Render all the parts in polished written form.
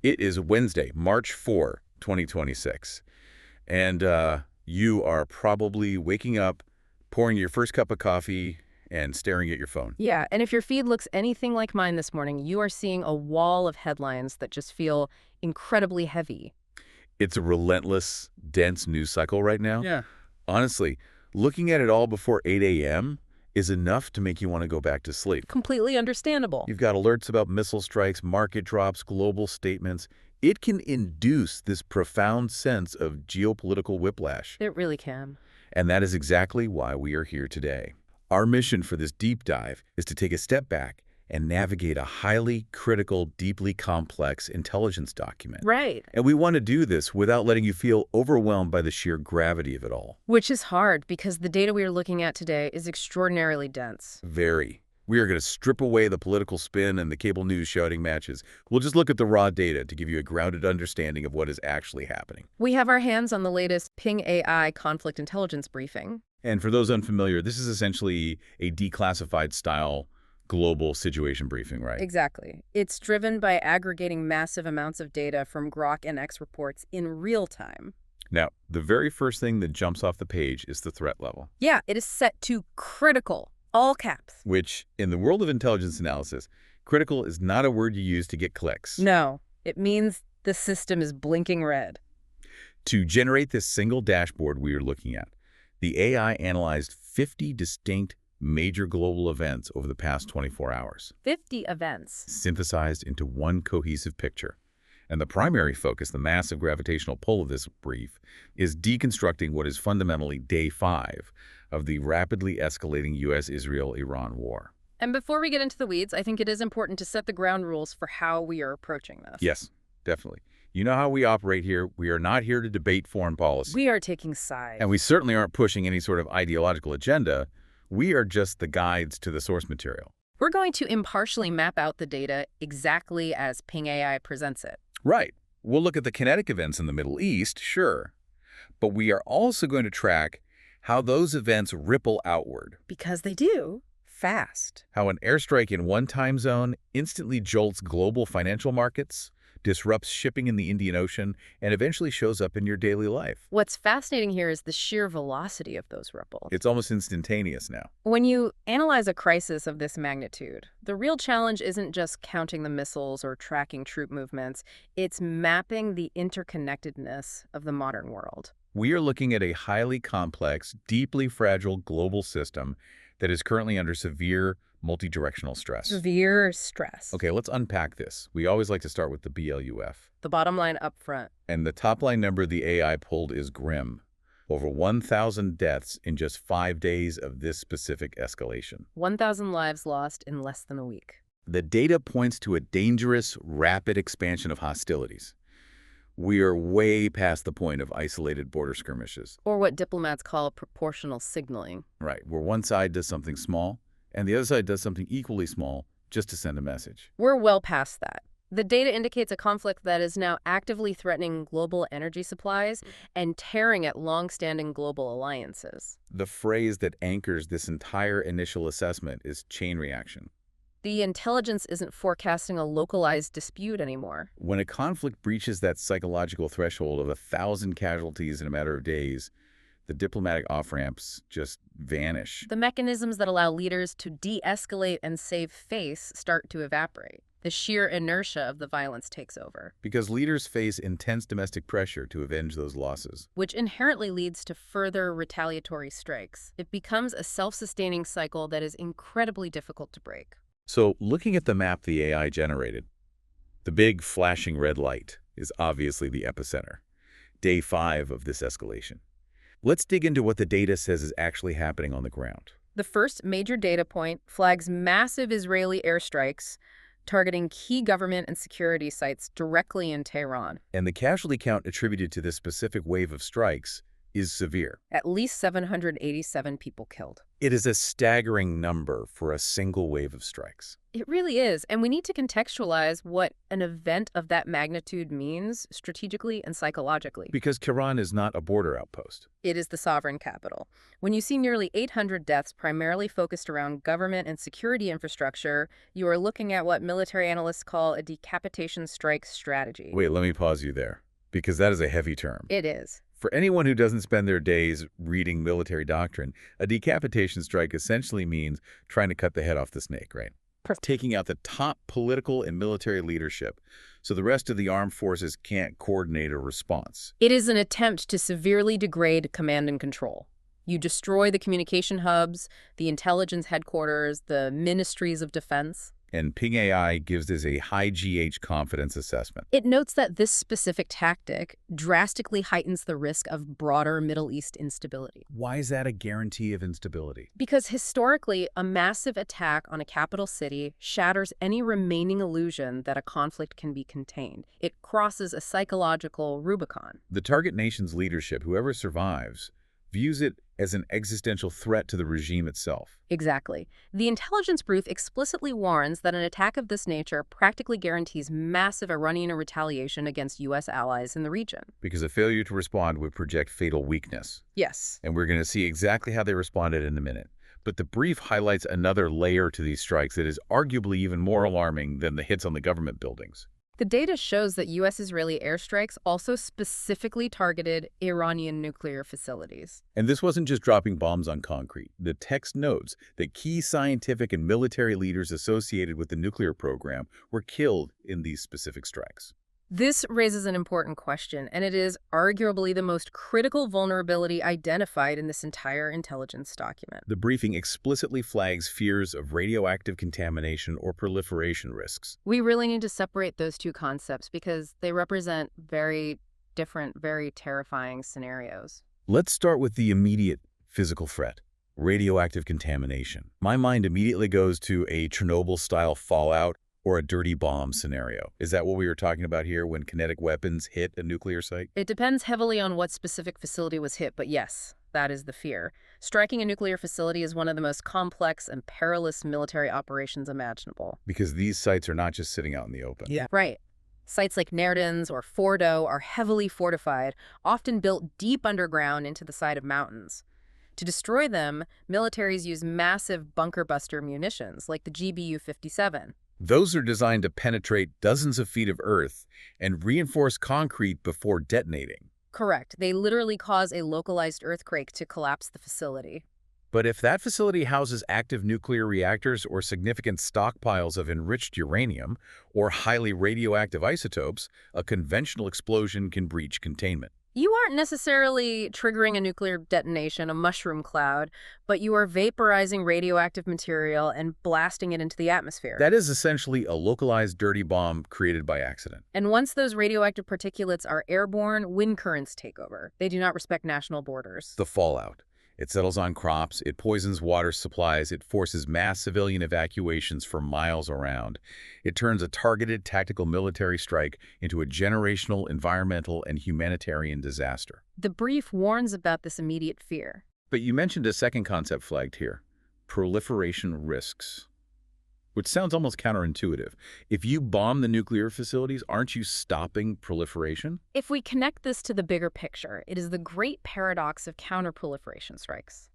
It is Wednesday, March 4, 2026. And you are probably waking up, pouring your first cup of coffee, and staring at your phone. Yeah, and if your feed looks anything like mine this morning, you are seeing a wall of headlines that just feel incredibly heavy. It's a relentless, dense news cycle right now. Yeah. Honestly, looking at it all before 8 a.m. is enough to make you want to go back to sleep. Completely understandable. You've got alerts about missile strikes, market drops, global statements. It can induce this profound sense of geopolitical whiplash. It really can. And that is exactly why we are here today. Our mission for this deep dive is to take a step back and navigate a highly critical, deeply complex intelligence document. Right. And we want to do this without letting you feel overwhelmed by the sheer gravity of it all. Which is hard because the data we are looking at today is extraordinarily dense. Very. We are going to strip away the political spin and the cable news shouting matches. We'll just look at the raw data to give you a grounded understanding of what is actually happening. We have our hands on the latest Ping AI conflict intelligence briefing. And for those unfamiliar, this is essentially a declassified style global situation briefing, right? Exactly. It's driven by aggregating massive amounts of data from Grok and X reports in real time. Now, the very first thing that jumps off the page is the threat level. Yeah, it is set to critical, all caps. Which, in the world of intelligence analysis, critical is not a word you use to get clicks. No, it means the system is blinking red. To generate this single dashboard we are looking at, the AI analyzed 50 distinct major global events over the past 24 hours. 50 events. Synthesized into one cohesive picture. And the primary focus, the massive gravitational pull of this brief, is deconstructing what is fundamentally day 5 of the rapidly escalating U.S.-Israel-Iran war. And before we get into the weeds, I think it is important to set the ground rules for how we are approaching this. Yes, definitely. You know how we operate here. We are not here to debate foreign policy. We are taking sides. And we certainly aren't pushing any sort of ideological agenda. We are just the guides to the source material. We're going to impartially map out the data exactly as Ping AI presents it. Right. We'll look at the kinetic events in the Middle East, sure. But we are also going to track how those events ripple outward. Because they do, fast. How an airstrike in one time zone instantly jolts global financial markets, disrupts shipping in the Indian Ocean, and eventually shows up in your daily life. What's fascinating here is the sheer velocity of those ripples. It's almost instantaneous now. When you analyze a crisis of this magnitude, the real challenge isn't just counting the missiles or tracking troop movements. It's mapping the interconnectedness of the modern world. We are looking at a highly complex, deeply fragile global system that is currently under severe multi-directional stress. Severe stress. Okay, let's unpack this. We always like to start with the BLUF. The bottom line up front. And the top line number the AI pulled is grim. Over 1,000 deaths in just 5 days of this specific escalation. 1,000 lives lost in less than a week. The data points to a dangerous, rapid expansion of hostilities. We are way past the point of isolated border skirmishes. Or what diplomats call proportional signaling. Right, where one side does something small, and the other side does something equally small just to send a message. We're well past that. The data indicates a conflict that is now actively threatening global energy supplies and tearing at long-standing global alliances. The phrase that anchors this entire initial assessment is chain reaction. The intelligence isn't forecasting a localized dispute anymore. When a conflict breaches that psychological threshold of 1,000 casualties in a matter of days, the diplomatic off-ramps just vanish. The mechanisms that allow leaders to de-escalate and save face start to evaporate. The sheer inertia of the violence takes over. Because leaders face intense domestic pressure to avenge those losses. Which inherently leads to further retaliatory strikes. It becomes a self-sustaining cycle that is incredibly difficult to break. So, looking at the map the AI generated, the big flashing red light is obviously the epicenter. Day 5 of this escalation. Let's dig into what the data says is actually happening on the ground. The first major data point flags massive Israeli airstrikes targeting key government and security sites directly in Tehran. And the casualty count attributed to this specific wave of strikes is severe. At least 787 people killed. It is a staggering number for a single wave of strikes. It really is, and we need to contextualize what an event of that magnitude means strategically and psychologically. Because Tehran is not a border outpost. It is the sovereign capital. When you see nearly 800 deaths primarily focused around government and security infrastructure, you are looking at what military analysts call a decapitation strike strategy. Wait, let me pause you there, because that is a heavy term. It is. For anyone who doesn't spend their days reading military doctrine, a decapitation strike essentially means trying to cut the head off the snake, right? Taking out the top political and military leadership so the rest of the armed forces can't coordinate a response. It is an attempt to severely degrade command and control. You destroy the communication hubs, the intelligence headquarters, the ministries of defense. And Ping AI gives this a high GH confidence assessment. It notes that this specific tactic drastically heightens the risk of broader Middle East instability. Why is that a guarantee of instability? Because historically, a massive attack on a capital city shatters any remaining illusion that a conflict can be contained. It crosses a psychological Rubicon. The target nation's leadership, whoever survives, views it as an existential threat to the regime itself. Exactly. The intelligence brief explicitly warns that an attack of this nature practically guarantees massive Iranian retaliation against U.S. allies in the region. Because a failure to respond would project fatal weakness. Yes. And we're going to see exactly how they responded in a minute. But the brief highlights another layer to these strikes that is arguably even more alarming than the hits on the government buildings. The data shows that U.S.-Israeli airstrikes also specifically targeted Iranian nuclear facilities. And this wasn't just dropping bombs on concrete. The text notes that key scientific and military leaders associated with the nuclear program were killed in these specific strikes. This raises an important question, and it is arguably the most critical vulnerability identified in this entire intelligence document. The briefing explicitly flags fears of radioactive contamination or proliferation risks. We really need to separate those two concepts because they represent very different, very terrifying scenarios. Let's start with the immediate physical threat, radioactive contamination. My mind immediately goes to a Chernobyl-style fallout or a dirty bomb scenario. Is that what we were talking about here when kinetic weapons hit a nuclear site? It depends heavily on what specific facility was hit, but yes, that is the fear. Striking a nuclear facility is one of the most complex and perilous military operations imaginable. Because these sites are not just sitting out in the open. Yeah. Right. Sites like Nairden's or Fordo are heavily fortified, often built deep underground into the side of mountains. To destroy them, militaries use massive bunker-buster munitions like the GBU-57. Those are designed to penetrate dozens of feet of earth and reinforce concrete before detonating. Correct. They literally cause a localized earthquake to collapse the facility. But if that facility houses active nuclear reactors or significant stockpiles of enriched uranium or highly radioactive isotopes, a conventional explosion can breach containment. You aren't necessarily triggering a nuclear detonation, a mushroom cloud, but you are vaporizing radioactive material and blasting it into the atmosphere. That is essentially a localized dirty bomb created by accident. And once those radioactive particulates are airborne, wind currents take over. They do not respect national borders. The fallout. It settles on crops, it poisons water supplies, it forces mass civilian evacuations for miles around. It turns a targeted tactical military strike into a generational environmental and humanitarian disaster. The brief warns about this immediate fear. But you mentioned a second concept flagged here, proliferation risks, which sounds almost counterintuitive. If you bomb the nuclear facilities, aren't you stopping proliferation? If we connect this to the bigger picture, it is the great paradox of counterproliferation strikes.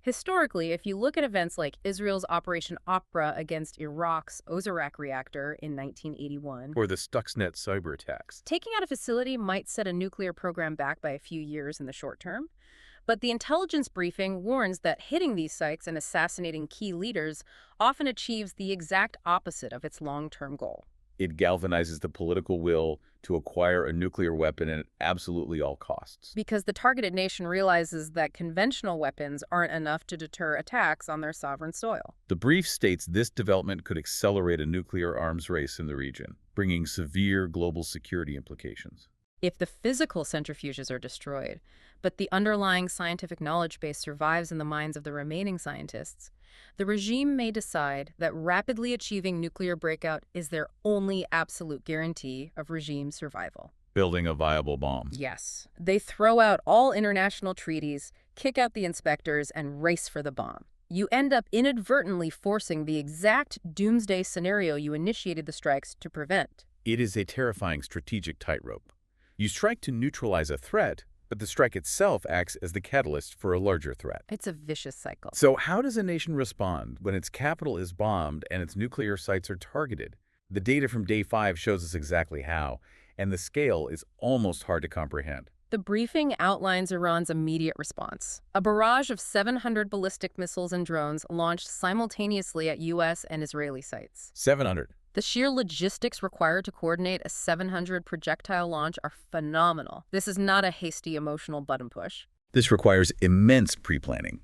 Historically, if you look at events like Israel's Operation Opera against Iraq's Ozark reactor in 1981, Or the Stuxnet cyber attacks. taking out a facility might set a nuclear program back by a few years in the short term. But the intelligence briefing warns that hitting these sites and assassinating key leaders often achieves the exact opposite of its long-term goal. It galvanizes the political will to acquire a nuclear weapon at absolutely all costs. Because the targeted nation realizes that conventional weapons aren't enough to deter attacks on their sovereign soil. The brief states this development could accelerate a nuclear arms race in the region, bringing severe global security implications. If the physical centrifuges are destroyed, but the underlying scientific knowledge base survives in the minds of the remaining scientists, the regime may decide that rapidly achieving nuclear breakout is their only absolute guarantee of regime survival. building a viable bomb. Yes. They throw out all international treaties, kick out the inspectors, and race for the bomb. You end up inadvertently forcing the exact doomsday scenario you initiated the strikes to prevent. It is a terrifying strategic tightrope. You strike to neutralize a threat, but the strike itself acts as the catalyst for a larger threat. It's a vicious cycle. So how does a nation respond when its capital is bombed and its nuclear sites are targeted? The data from Day 5 shows us exactly how, and the scale is almost hard to comprehend. The briefing outlines Iran's immediate response. A barrage of 700 ballistic missiles and drones launched simultaneously at U.S. and Israeli sites. 700. The sheer logistics required to coordinate a 700 projectile launch are phenomenal. This is not a hasty emotional button push. This requires immense pre-planning.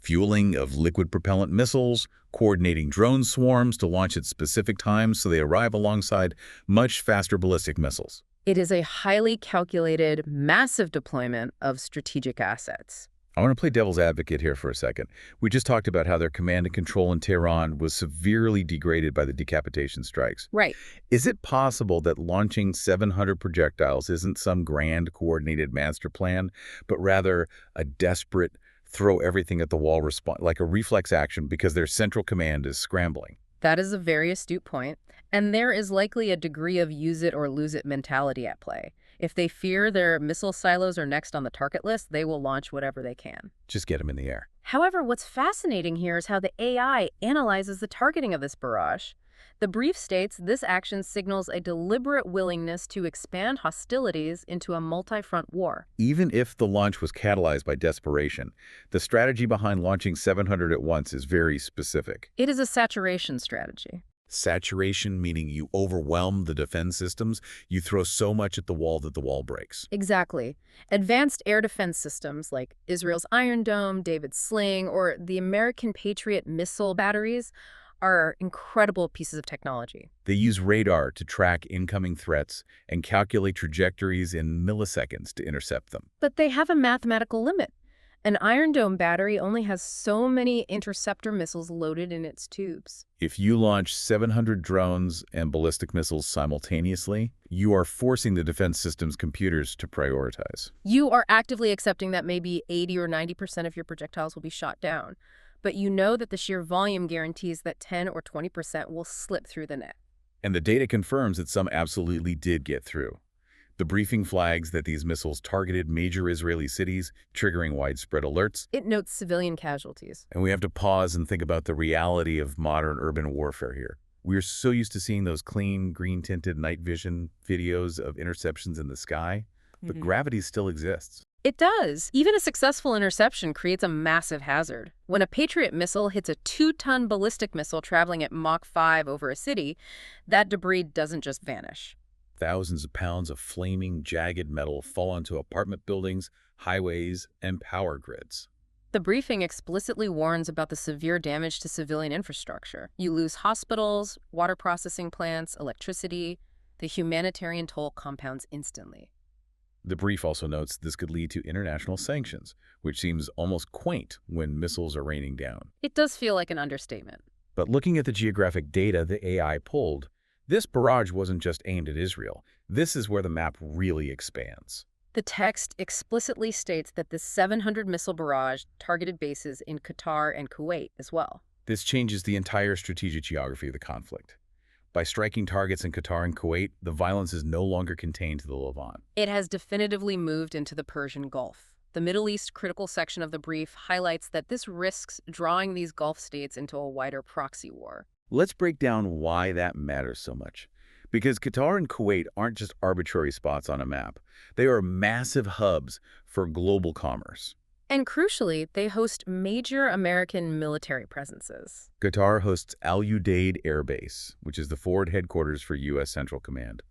Fueling of liquid propellant missiles, coordinating drone swarms to launch at specific times so they arrive alongside much faster ballistic missiles. It is a highly calculated, massive deployment of strategic assets. I want to play devil's advocate here for a second. We just talked about how their command and control in Tehran was severely degraded by the decapitation strikes. Right. Is it possible that launching 700 projectiles isn't some grand coordinated master plan, but rather a desperate throw everything at the wall response, like a reflex action because their central command is scrambling? That is a very astute point, and there is likely a degree of use it or lose it mentality at play. If they fear their missile silos are next on the target list, they will launch whatever they can. Just get them in the air. However, what's fascinating here is how the AI analyzes the targeting of this barrage. The brief states this action signals a deliberate willingness to expand hostilities into a multi-front war. Even if the launch was catalyzed by desperation, the strategy behind launching 700 at once is very specific. It is a saturation strategy. Saturation meaning you overwhelm the defense systems, you throw so much at the wall that the wall breaks. Exactly. Advanced air defense systems like Israel's Iron Dome, David's Sling, or the American Patriot missile batteries are incredible pieces of technology. They use radar to track incoming threats and calculate trajectories in milliseconds to intercept them. But they have a mathematical limit. An Iron Dome battery only has so many interceptor missiles loaded in its tubes. If you launch 700 drones and ballistic missiles simultaneously, you are forcing the defense system's computers to prioritize. You are actively accepting that maybe 80 or 90% of your projectiles will be shot down, but you know that the sheer volume guarantees that 10 or 20% will slip through the net. And the data confirms that some absolutely did get through. The briefing flags that these missiles targeted major Israeli cities, triggering widespread alerts. It notes civilian casualties. And we have to pause and think about the reality of modern urban warfare here. We're so used to seeing those clean, green-tinted night vision videos of interceptions in the sky, but gravity still exists. It does. Even a successful interception creates a massive hazard. When a Patriot missile hits a 2-ton ballistic missile traveling at Mach 5 over a city, that debris doesn't just vanish. Thousands of pounds of flaming, jagged metal fall onto apartment buildings, highways, and power grids. The briefing explicitly warns about the severe damage to civilian infrastructure. You lose hospitals, water processing plants, electricity. The humanitarian toll compounds instantly. The brief also notes this could lead to international sanctions, which seems almost quaint when missiles are raining down. It does feel like an understatement. But looking at the geographic data the AI pulled, this barrage wasn't just aimed at Israel. This is where the map really expands. The text explicitly states that the 700 missile barrage targeted bases in Qatar and Kuwait as well. This changes the entire strategic geography of the conflict. By striking targets in Qatar and Kuwait, the violence is no longer contained to the Levant. It has definitively moved into the Persian Gulf. The Middle East critical section of the brief highlights that this risks drawing these Gulf states into a wider proxy war. Let's break down why that matters so much. Because Qatar and Kuwait aren't just arbitrary spots on a map. They are massive hubs for global commerce. And crucially, they host major American military presences. Qatar hosts Al Udeid Air Base, which is the forward headquarters for U.S. Central Command.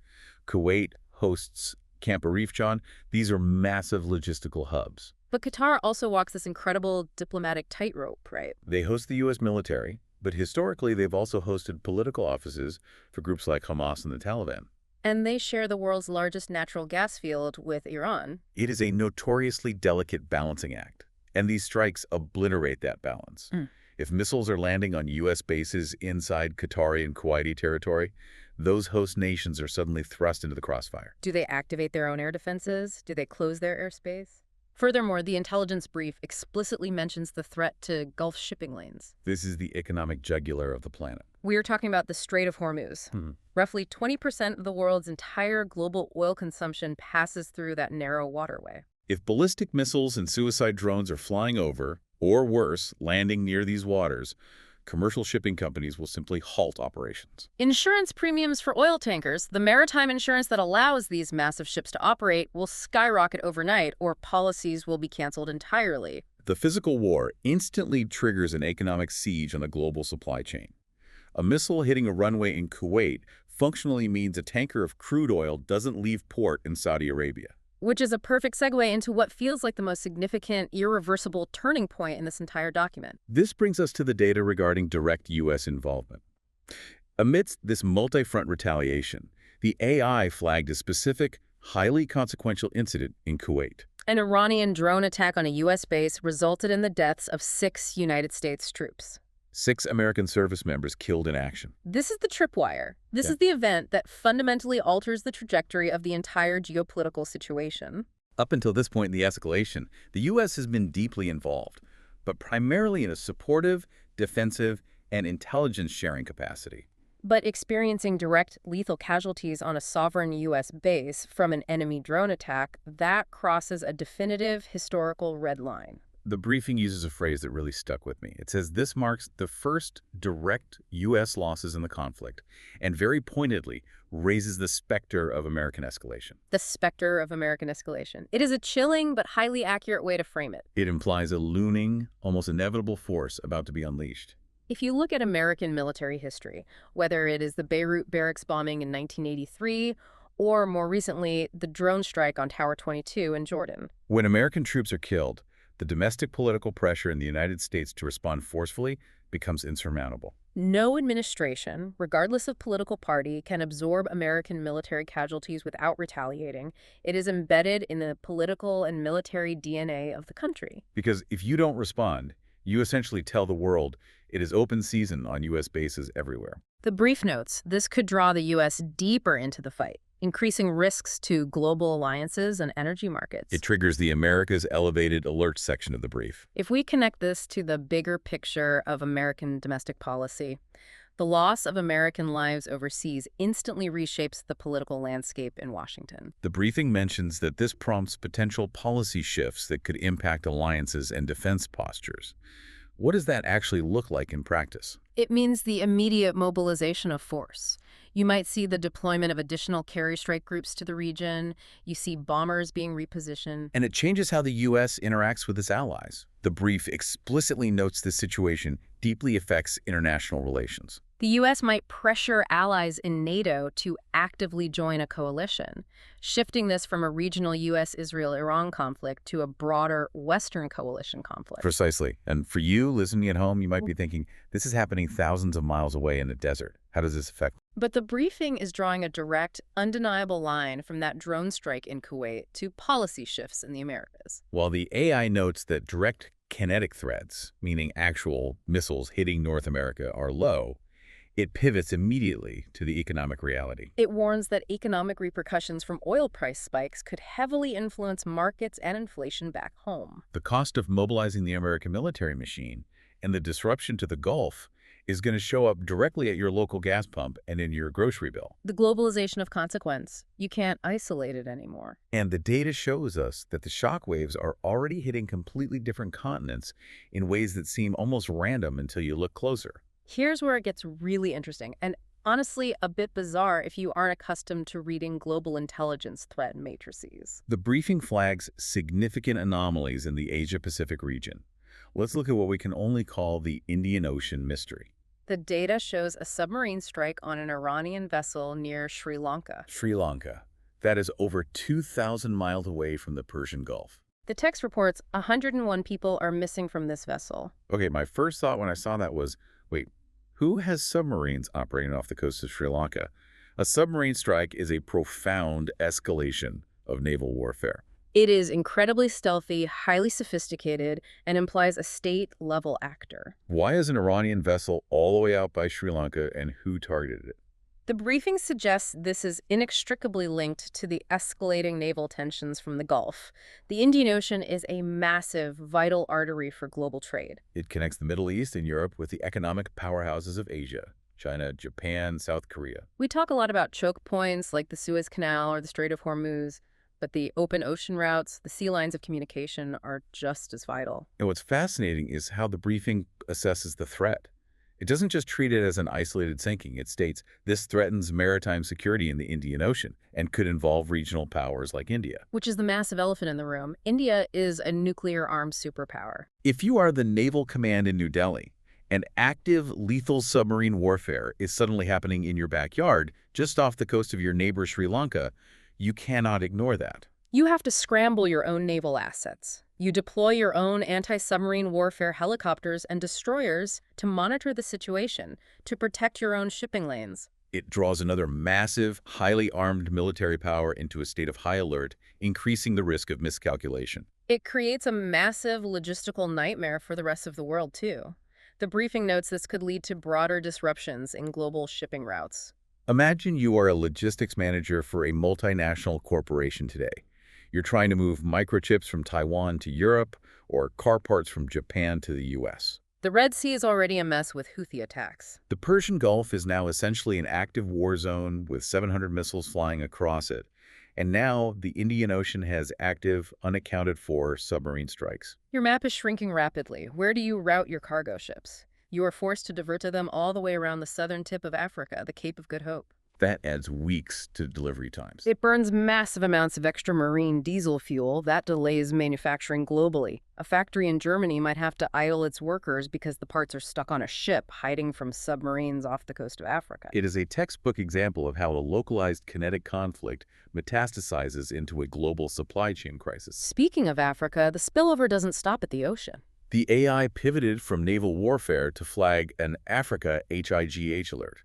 Kuwait hosts Camp Arif John. These are massive logistical hubs. But Qatar also walks this incredible diplomatic tightrope, right? They host the U.S. military, but historically they've also hosted political offices for groups like Hamas and the Taliban. And they share the world's largest natural gas field with Iran. It is a notoriously delicate balancing act, and these strikes obliterate that balance. If missiles are landing on U.S. bases inside Qatari and Kuwaiti territory, those host nations are suddenly thrust into the crossfire. Do they activate their own air defenses? Do they close their airspace? Furthermore, the intelligence brief explicitly mentions the threat to Gulf shipping lanes. This is the economic jugular of the planet. We are talking about the Strait of Hormuz. Roughly 20% of the world's entire global oil consumption passes through that narrow waterway. If ballistic missiles and suicide drones are flying over, or worse, landing near these waters, commercial shipping companies will simply halt operations. Insurance premiums for oil tankers, the maritime insurance that allows these massive ships to operate, will skyrocket overnight, or policies will be canceled entirely. The physical war instantly triggers an economic siege on the global supply chain. A missile hitting a runway in Kuwait functionally means a tanker of crude oil doesn't leave port in Saudi Arabia. Which is a perfect segue into what feels like the most significant, irreversible turning point in this entire document. This brings us to the data regarding direct U.S. involvement. Amidst this multi-front retaliation, the AI flagged a specific, highly consequential incident in Kuwait. An Iranian drone attack on a U.S. base resulted in the deaths of 6 United States troops. 6 American service members killed in action. This is the tripwire. This is the event that fundamentally alters the trajectory of the entire geopolitical situation. Up until this point in the escalation, the U.S. has been deeply involved, but primarily in a supportive, defensive, and intelligence-sharing capacity. But experiencing direct lethal casualties on a sovereign U.S. base from an enemy drone attack, that crosses a definitive historical red line. The briefing uses a phrase that really stuck with me. It says this marks the first direct U.S. losses in the conflict and very pointedly raises the specter of American escalation. The specter of American escalation. It is a chilling but highly accurate way to frame it. It implies a looming, almost inevitable force about to be unleashed. If you look at American military history, whether it is the Beirut barracks bombing in 1983 or more recently the drone strike on Tower 22 in Jordan. When American troops are killed, the domestic political pressure in the United States to respond forcefully becomes insurmountable. No administration, regardless of political party, can absorb American military casualties without retaliating. It is embedded in the political and military DNA of the country. Because if you don't respond, you essentially tell the world it is open season on U.S. bases everywhere. The brief notes this could draw the U.S. deeper into the fight, increasing risks to global alliances and energy markets. It triggers the America's Elevated Alert section of the brief. If we connect this to the bigger picture of American domestic policy, the loss of American lives overseas instantly reshapes the political landscape in Washington. The briefing mentions that this prompts potential policy shifts that could impact alliances and defense postures. What does that actually look like in practice? It means the immediate mobilization of force. You might see the deployment of additional carrier strike groups to the region. You see bombers being repositioned. And it changes how the U.S. interacts with its allies. The brief explicitly notes this situation deeply affects international relations. The U.S. might pressure allies in NATO to actively join a coalition, shifting this from a regional U.S.-Israel-Iran conflict to a broader Western coalition conflict. Precisely. And for you listening at home, you might be thinking, this is happening thousands of miles away in the desert. How does this affect? But the briefing is drawing a direct, undeniable line from that drone strike in Kuwait to policy shifts in the Americas. While the AI notes that direct kinetic threats, meaning actual missiles hitting North America, are low, it pivots immediately to the economic reality. It warns that economic repercussions from oil price spikes could heavily influence markets and inflation back home. The cost of mobilizing the American military machine and the disruption to the Gulf is going to show up directly at your local gas pump and in your grocery bill. The globalization of consequence. You can't isolate it anymore. And the data shows us that the shockwaves are already hitting completely different continents in ways that seem almost random until you look closer. Here's where it gets really interesting, and honestly a bit bizarre if you aren't accustomed to reading global intelligence threat matrices. The briefing flags significant anomalies in the Asia-Pacific region. Let's look at what we can only call the Indian Ocean mystery. The data shows a submarine strike on an Iranian vessel near Sri Lanka. Sri Lanka. That is over 2,000 miles away from the Persian Gulf. The text reports 101 people are missing from this vessel. Okay, my first thought when I saw that was, wait, who has submarines operating off the coast of Sri Lanka? A submarine strike is a profound escalation of naval warfare. It is incredibly stealthy, highly sophisticated, and implies a state-level actor. Why is an Iranian vessel all the way out by Sri Lanka, and who targeted it? The briefing suggests this is inextricably linked to the escalating naval tensions from the Gulf. The Indian Ocean is a massive, vital artery for global trade. It connects the Middle East and Europe with the economic powerhouses of Asia, China, Japan, South Korea. We talk a lot about choke points like the Suez Canal or the Strait of Hormuz, but the open ocean routes, the sea lines of communication, are just as vital. And what's fascinating is how the briefing assesses the threat. It doesn't just treat it as an isolated sinking. It states this threatens maritime security in the Indian Ocean and could involve regional powers like India. Which is the massive elephant in the room. India is a nuclear-armed superpower. If you are the naval command in New Delhi, and active lethal submarine warfare is suddenly happening in your backyard, just off the coast of your neighbor Sri Lanka, you cannot ignore that. You have to scramble your own naval assets. You deploy your own anti-submarine warfare helicopters and destroyers to monitor the situation, to protect your own shipping lanes. It draws another massive, highly armed military power into a state of high alert, increasing the risk of miscalculation. It creates a massive logistical nightmare for the rest of the world, too. The briefing notes this could lead to broader disruptions in global shipping routes. Imagine you are a logistics manager for a multinational corporation today. You're trying to move microchips from Taiwan to Europe or car parts from Japan to the US. The Red Sea is already a mess with Houthi attacks. The Persian Gulf is now essentially an active war zone with 700 missiles flying across it. And now the Indian Ocean has active, unaccounted-for submarine strikes. Your map is shrinking rapidly. Where do you route your cargo ships? You are forced to divert them all the way around the southern tip of Africa, the Cape of Good Hope. That adds weeks to delivery times. It burns massive amounts of extra marine diesel fuel. That delays manufacturing globally. A factory in Germany might have to idle its workers because the parts are stuck on a ship hiding from submarines off the coast of Africa. It is a textbook example of how a localized kinetic conflict metastasizes into a global supply chain crisis. Speaking of Africa, the spillover doesn't stop at the ocean. The AI pivoted from naval warfare to flag an Africa HIGH alert.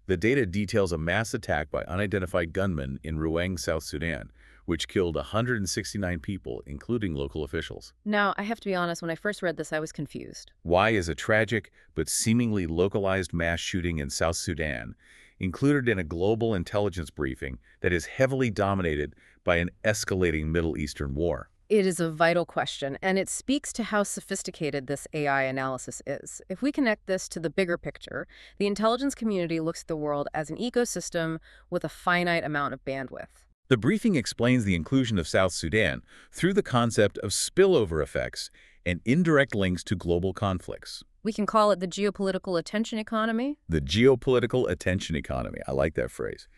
The data details a mass attack by unidentified gunmen in Ruang, South Sudan, which killed 169 people, including local officials. Now, I have to be honest, when I first read this, I was confused. Why is a tragic but seemingly localized mass shooting in South Sudan included in a global intelligence briefing that is heavily dominated by an escalating Middle Eastern war? It is a vital question, and it speaks to how sophisticated this AI analysis is. If we connect this to the bigger picture, the intelligence community looks at the world as an ecosystem with a finite amount of bandwidth. The briefing explains the inclusion of South Sudan through the concept of spillover effects and indirect links to global conflicts. We can call it the geopolitical attention economy. The geopolitical attention economy. I like that phrase.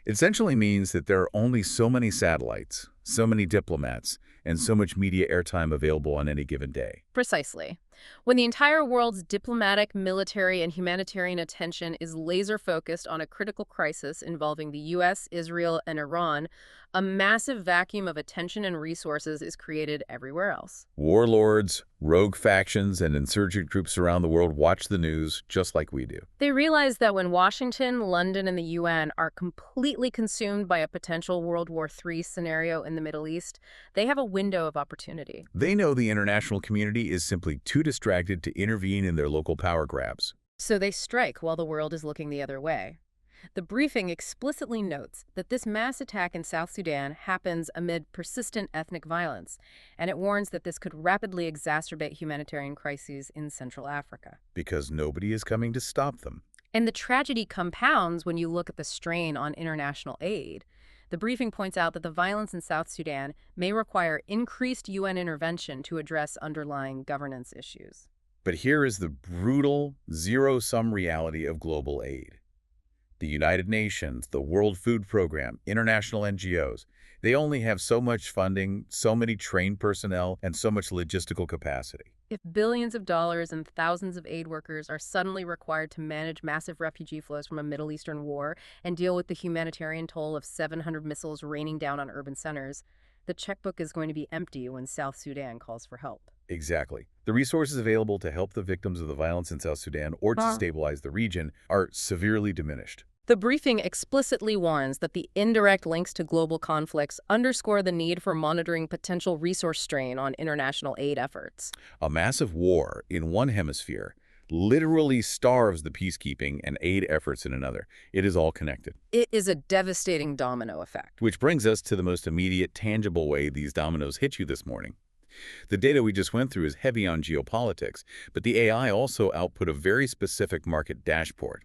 It essentially means that there are only so many satellites, so many diplomats, and so much media airtime available on any given day. Precisely. When the entire world's diplomatic, military, and humanitarian attention is laser-focused on a critical crisis involving the U.S., Israel, and Iran, a massive vacuum of attention and resources is created everywhere else. Warlords, rogue factions, and insurgent groups around the world watch the news just like we do. They realize that when Washington, London, and the UN are completely consumed by a potential World War III scenario in the Middle East, they have a window of opportunity. They know the international community is simply too distracted to intervene in their local power grabs. So they strike while the world is looking the other way. The briefing explicitly notes that this mass attack in South Sudan happens amid persistent ethnic violence, and it warns that this could rapidly exacerbate humanitarian crises in Central Africa. Because nobody is coming to stop them. And the tragedy compounds when you look at the strain on international aid. The briefing points out that the violence in South Sudan may require increased UN intervention to address underlying governance issues. But here is the brutal, zero-sum reality of global aid. The United Nations, the World Food Program, international NGOs, they only have so much funding, so many trained personnel, and so much logistical capacity. If billions of dollars and thousands of aid workers are suddenly required to manage massive refugee flows from a Middle Eastern war and deal with the humanitarian toll of 700 missiles raining down on urban centers, the checkbook is going to be empty when South Sudan calls for help. Exactly. The resources available to help the victims of the violence in South Sudan or to stabilize the region are severely diminished. The briefing explicitly warns that the indirect links to global conflicts underscore the need for monitoring potential resource strain on international aid efforts. A massive war in one hemisphere literally starves the peacekeeping and aid efforts in another. It is all connected. It is a devastating domino effect. Which brings us to the most immediate, tangible way these dominoes hit you this morning. The data we just went through is heavy on geopolitics, but the AI also output a very specific market dashboard.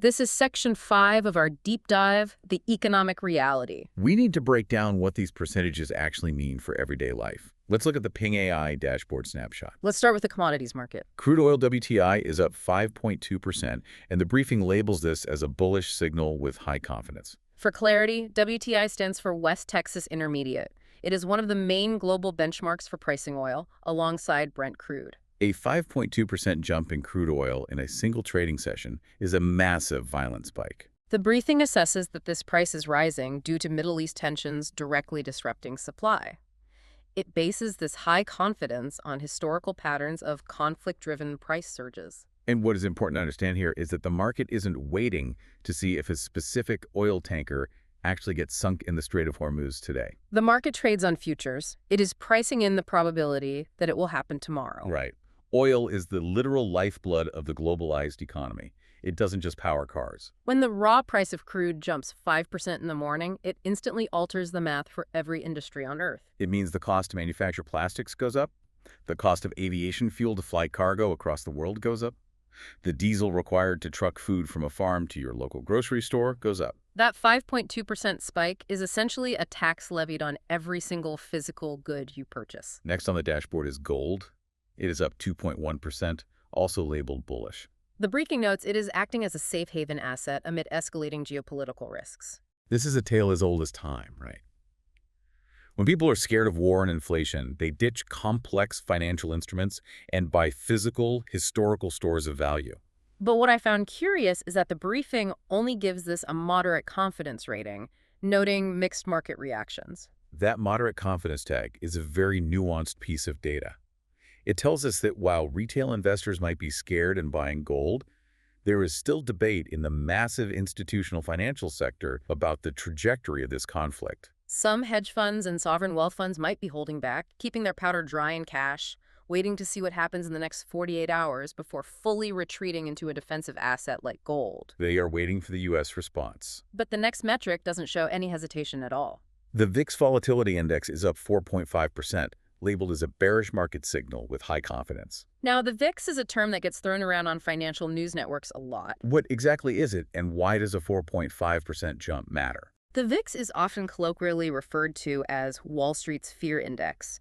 This is section 5 of our deep dive, the economic reality. We need to break down what these percentages actually mean for everyday life. Let's look at the Ping AI dashboard snapshot. Let's start with the commodities market. Crude oil WTI is up 5.2%, and the briefing labels this as a bullish signal with high confidence. For clarity, WTI stands for West Texas Intermediate. It is one of the main global benchmarks for pricing oil, alongside Brent crude. A 5.2% jump in crude oil in a single trading session is a massive, violent spike. The briefing assesses that this price is rising due to Middle East tensions directly disrupting supply. It bases this high confidence on historical patterns of conflict-driven price surges. And what is important to understand here is that the market isn't waiting to see if a specific oil tanker actually gets sunk in the Strait of Hormuz today. The market trades on futures. It is pricing in the probability that it will happen tomorrow. Right. Oil is the literal lifeblood of the globalized economy. It doesn't just power cars. When the raw price of crude jumps 5% in the morning, it instantly alters the math for every industry on Earth. It means the cost to manufacture plastics goes up. The cost of aviation fuel to fly cargo across the world goes up. The diesel required to truck food from a farm to your local grocery store goes up. That 5.2% spike is essentially a tax levied on every single physical good you purchase. Next on the dashboard is gold. It is up 2.1%, also labeled bullish. The briefing notes it is acting as a safe haven asset amid escalating geopolitical risks. This is a tale as old as time, right? When people are scared of war and inflation, they ditch complex financial instruments and buy physical, historical stores of value. But what I found curious is that the briefing only gives this a moderate confidence rating, noting mixed market reactions. That moderate confidence tag is a very nuanced piece of data. It tells us that while retail investors might be scared and buying gold, there is still debate in the massive institutional financial sector about the trajectory of this conflict. Some hedge funds and sovereign wealth funds might be holding back, keeping their powder dry in cash, waiting to see what happens in the next 48 hours before fully retreating into a defensive asset like gold. They are waiting for the U.S. response. But the next metric doesn't show any hesitation at all. The VIX Volatility Index is up 4.5%, labeled as a bearish market signal with high confidence. Now, the VIX is a term that gets thrown around on financial news networks a lot. What exactly is it, and why does a 4.5% jump matter? The VIX is often colloquially referred to as Wall Street's fear index.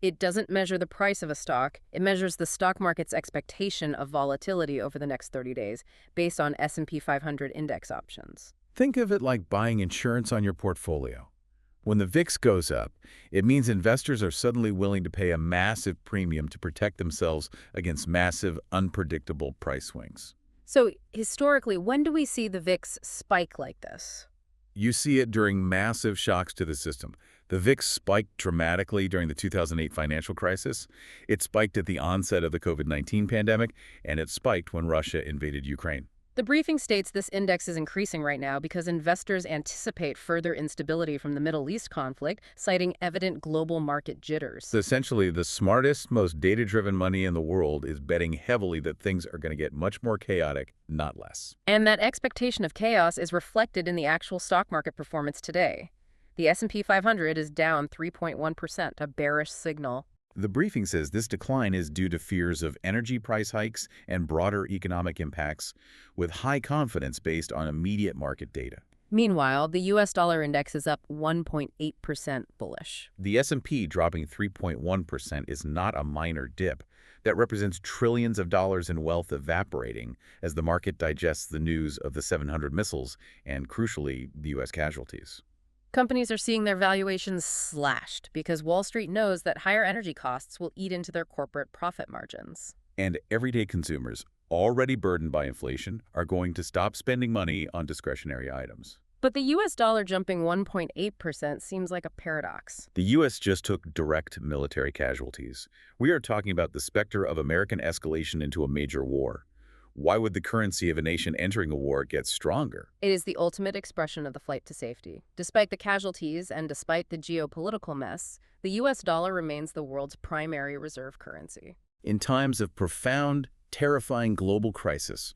It doesn't measure the price of a stock. It measures the stock market's expectation of volatility over the next 30 days based on S&P 500 index options. Think of it like buying insurance on your portfolio. When the VIX goes up, it means investors are suddenly willing to pay a massive premium to protect themselves against massive, unpredictable price swings. So, historically, when do we see the VIX spike like this? You see it during massive shocks to the system. The VIX spiked dramatically during the 2008 financial crisis. It spiked at the onset of the COVID-19 pandemic, and it spiked when Russia invaded Ukraine. The briefing states this index is increasing right now because investors anticipate further instability from the Middle East conflict, citing evident global market jitters. So essentially, the smartest, most data-driven money in the world is betting heavily that things are going to get much more chaotic, not less. And that expectation of chaos is reflected in the actual stock market performance today. The S&P 500 is down 3.1%, a bearish signal. The briefing says this decline is due to fears of energy price hikes and broader economic impacts, with high confidence based on immediate market data. Meanwhile, the U.S. dollar index is up 1.8% bullish. The S&P dropping 3.1% is not a minor dip. That represents trillions of dollars in wealth evaporating as the market digests the news of the 700 missiles and, crucially, the U.S. casualties. Companies are seeing their valuations slashed because Wall Street knows that higher energy costs will eat into their corporate profit margins. And everyday consumers, already burdened by inflation, are going to stop spending money on discretionary items. But the U.S. dollar jumping 1.8% seems like a paradox. The U.S. just took direct military casualties. We are talking about the specter of American escalation into a major war. Why would the currency of a nation entering a war get stronger? It is the ultimate expression of the flight to safety. Despite the casualties and despite the geopolitical mess, the U.S. dollar remains the world's primary reserve currency. In times of profound, terrifying global crisis.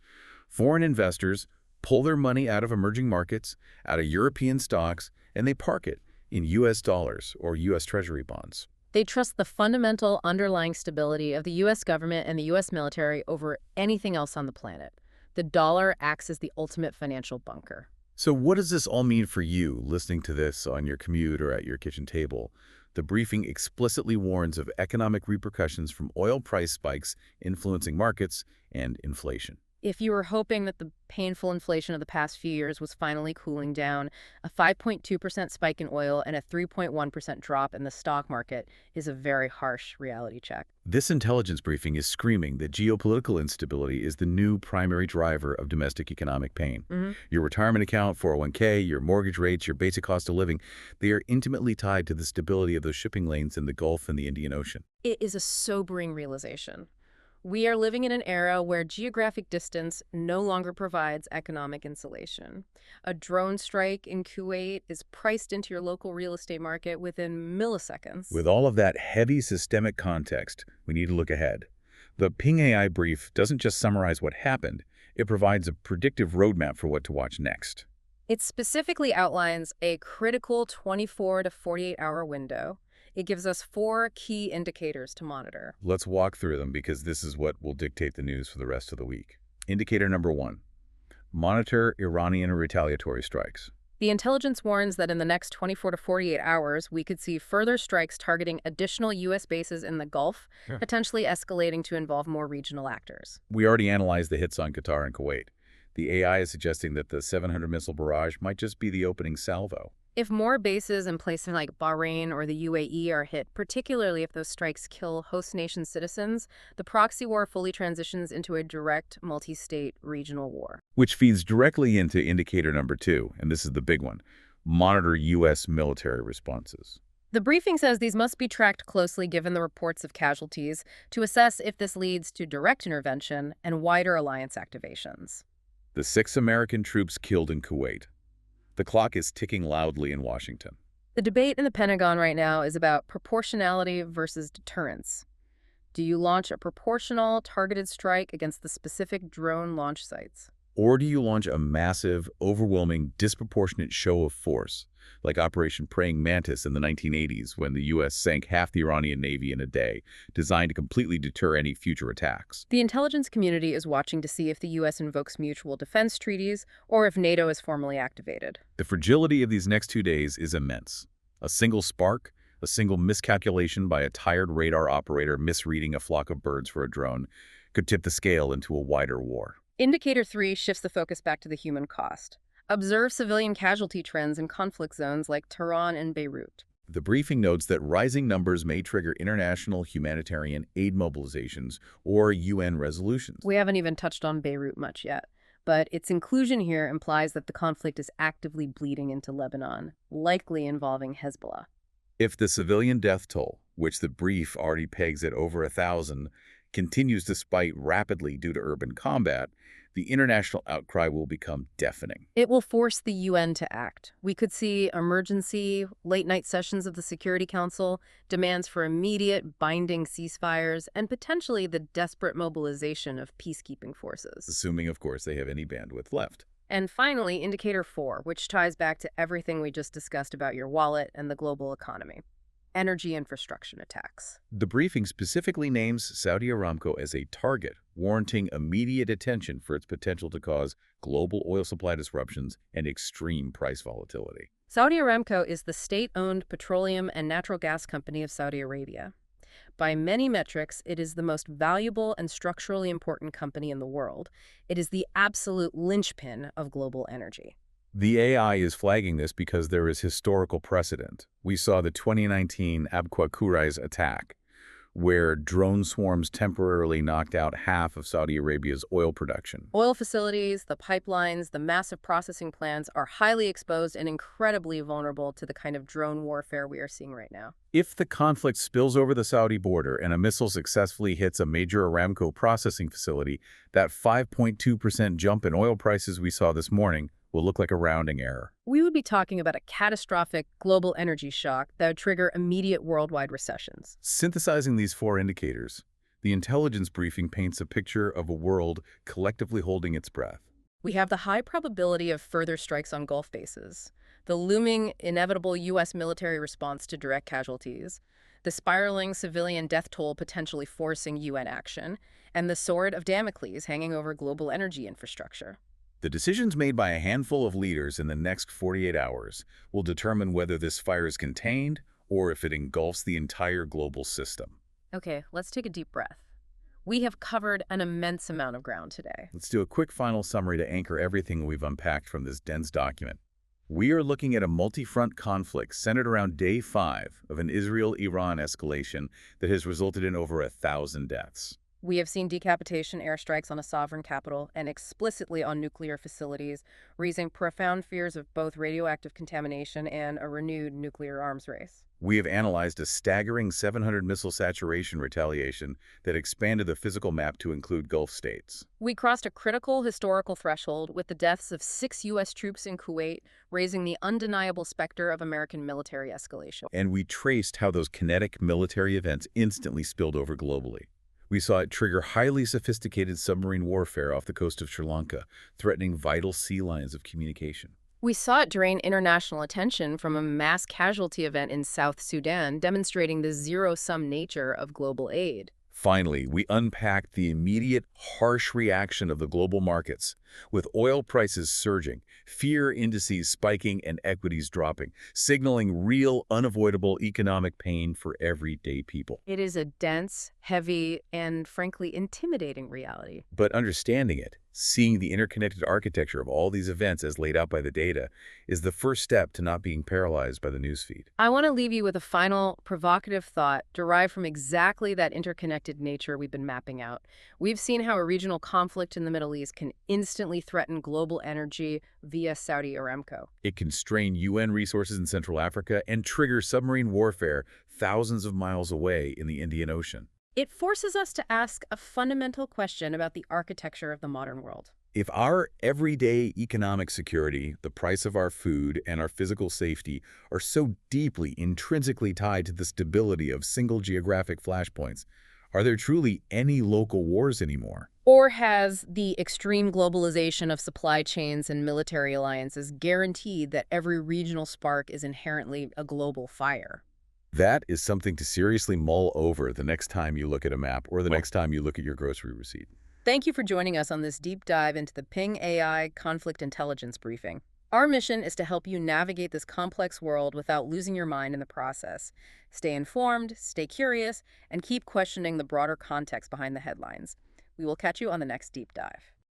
Foreign investors pull their money out of emerging markets, out of European stocks, and they park it in U.S. dollars or U.S. Treasury bonds. They trust the fundamental underlying stability of the U.S. government and the U.S. military over anything else on the planet. The dollar acts as the ultimate financial bunker. So what does this all mean for you, listening to this on your commute or at your kitchen table? The briefing explicitly warns of economic repercussions from oil price spikes influencing markets and inflation. If you were hoping that the painful inflation of the past few years was finally cooling down, a 5.2% spike in oil and a 3.1% drop in the stock market is a very harsh reality check. This intelligence briefing is screaming that geopolitical instability is the new primary driver of domestic economic pain. Your retirement account, 401k, your mortgage rates, your basic cost of living, they are intimately tied to the stability of those shipping lanes in the Gulf and the Indian Ocean. It is a sobering realization. We are living in an era where geographic distance no longer provides economic insulation. A drone strike in Kuwait is priced into your local real estate market within milliseconds. With all of that heavy systemic context, we need to look ahead. The Ping AI brief doesn't just summarize what happened, it provides a predictive roadmap for what to watch next. It specifically outlines a critical 24 to 48-hour window. It gives us 4 key indicators to monitor. Let's walk through them because this is what will dictate the news for the rest of the week. Indicator number 1. Monitor Iranian retaliatory strikes. The intelligence warns that in the next 24 to 48 hours, we could see further strikes targeting additional U.S. bases in the Gulf, potentially escalating to involve more regional actors. We already analyzed the hits on Qatar and Kuwait. The AI is suggesting that the 700 missile barrage might just be the opening salvo. If more bases in places like Bahrain or the UAE are hit, particularly if those strikes kill host nation citizens, the proxy war fully transitions into a direct multi-state regional war. Which feeds directly into indicator number 2, and this is the big one. Monitor U.S. military responses. The briefing says these must be tracked closely given the reports of casualties to assess if this leads to direct intervention and wider alliance activations. The 6 American troops killed in Kuwait. The clock is ticking loudly in Washington. The debate in the Pentagon right now is about proportionality versus deterrence. Do you launch a proportional, targeted strike against the specific drone launch sites? Or do you launch a massive, overwhelming, disproportionate show of force, like Operation Praying Mantis in the 1980s when the U.S. sank half the Iranian Navy in a day, designed to completely deter any future attacks? The intelligence community is watching to see if the U.S. invokes mutual defense treaties or if NATO is formally activated. The fragility of these next 2 days is immense. A single spark, a single miscalculation by a tired radar operator misreading a flock of birds for a drone, could tip the scale into a wider war. Indicator 3 shifts the focus back to the human cost. Observe civilian casualty trends in conflict zones like Tehran and Beirut. The briefing notes that rising numbers may trigger international humanitarian aid mobilizations or UN resolutions. We haven't even touched on Beirut much yet, but its inclusion here implies that the conflict is actively bleeding into Lebanon, likely involving Hezbollah. If the civilian death toll, which the brief already pegs at over 1,000, continues to spike rapidly due to urban combat, the international outcry will become deafening. It will force the UN to act. We could see emergency, late-night sessions of the Security Council, demands for immediate, binding ceasefires, and potentially the desperate mobilization of peacekeeping forces. Assuming, of course, they have any bandwidth left. And finally, Indicator 4, which ties back to everything we just discussed about your wallet and the global economy. Energy infrastructure attacks. The briefing specifically names Saudi Aramco as a target, warranting immediate attention for its potential to cause global oil supply disruptions and extreme price volatility. Saudi Aramco is the state-owned petroleum and natural gas company of Saudi Arabia. By many metrics, it is the most valuable and structurally important company in the world. It is the absolute linchpin of global energy. The AI is flagging this because there is historical precedent. We saw the 2019 Abqa Quraiz attack, where drone swarms temporarily knocked out half of Saudi Arabia's oil production. Oil facilities, the pipelines, the massive processing plants are highly exposed and incredibly vulnerable to the kind of drone warfare we are seeing right now. If the conflict spills over the Saudi border and a missile successfully hits a major Aramco processing facility, that 5.2% jump in oil prices we saw this morning will look like a rounding error. We would be talking about a catastrophic global energy shock that would trigger immediate worldwide recessions. Synthesizing these 4 indicators, The intelligence briefing paints a picture of a world collectively holding its breath. We have the high probability of further strikes on Gulf bases, the looming inevitable U.S. military response to direct casualties, the spiraling civilian death toll potentially forcing UN action, and the sword of Damocles hanging over global energy infrastructure. The decisions made by a handful of leaders in the next 48 hours will determine whether this fire is contained or if it engulfs the entire global system. Okay, let's take a deep breath. We have covered an immense amount of ground today. Let's do a quick final summary to anchor everything we've unpacked from this dense document. We are looking at a multi-front conflict centered around day 5 of an Israel-Iran escalation that has resulted in over 1,000 deaths. We have seen decapitation airstrikes on a sovereign capital and explicitly on nuclear facilities, raising profound fears of both radioactive contamination and a renewed nuclear arms race. We have analyzed a staggering 700 missile saturation retaliation that expanded the physical map to include Gulf states. We crossed a critical historical threshold with the deaths of 6 U.S. troops in Kuwait, raising the undeniable specter of American military escalation. And we traced how those kinetic military events instantly spilled over globally. We saw it trigger highly sophisticated submarine warfare off the coast of Sri Lanka, threatening vital sea lines of communication. We saw it drain international attention from a mass casualty event in South Sudan, demonstrating the zero-sum nature of global aid. Finally, we unpacked the immediate, harsh reaction of the global markets, with oil prices surging, fear indices spiking, and equities dropping, signaling real, unavoidable economic pain for everyday people. It is a dense, heavy, and frankly intimidating reality. But understanding it, seeing the interconnected architecture of all these events as laid out by the data, is the first step to not being paralyzed by the newsfeed. I want to leave you with a final, provocative thought derived from exactly that interconnected nature we've been mapping out. We've seen how a regional conflict in the Middle East can instantly threaten global energy via Saudi Aramco. It can strain UN resources in Central Africa and trigger submarine warfare thousands of miles away in the Indian Ocean. It forces us to ask a fundamental question about the architecture of the modern world. If our everyday economic security, the price of our food, and our physical safety are so deeply, intrinsically tied to the stability of single geographic flashpoints, are there truly any local wars anymore? Or has the extreme globalization of supply chains and military alliances guaranteed that every regional spark is inherently a global fire? That is something to seriously mull over the next time you look at a map or the next time you look at your grocery receipt. Thank you for joining us on this deep dive into the Ping AI Conflict Intelligence Briefing. Our mission is to help you navigate this complex world without losing your mind in the process. Stay informed, stay curious, and keep questioning the broader context behind the headlines. We will catch you on the next deep dive.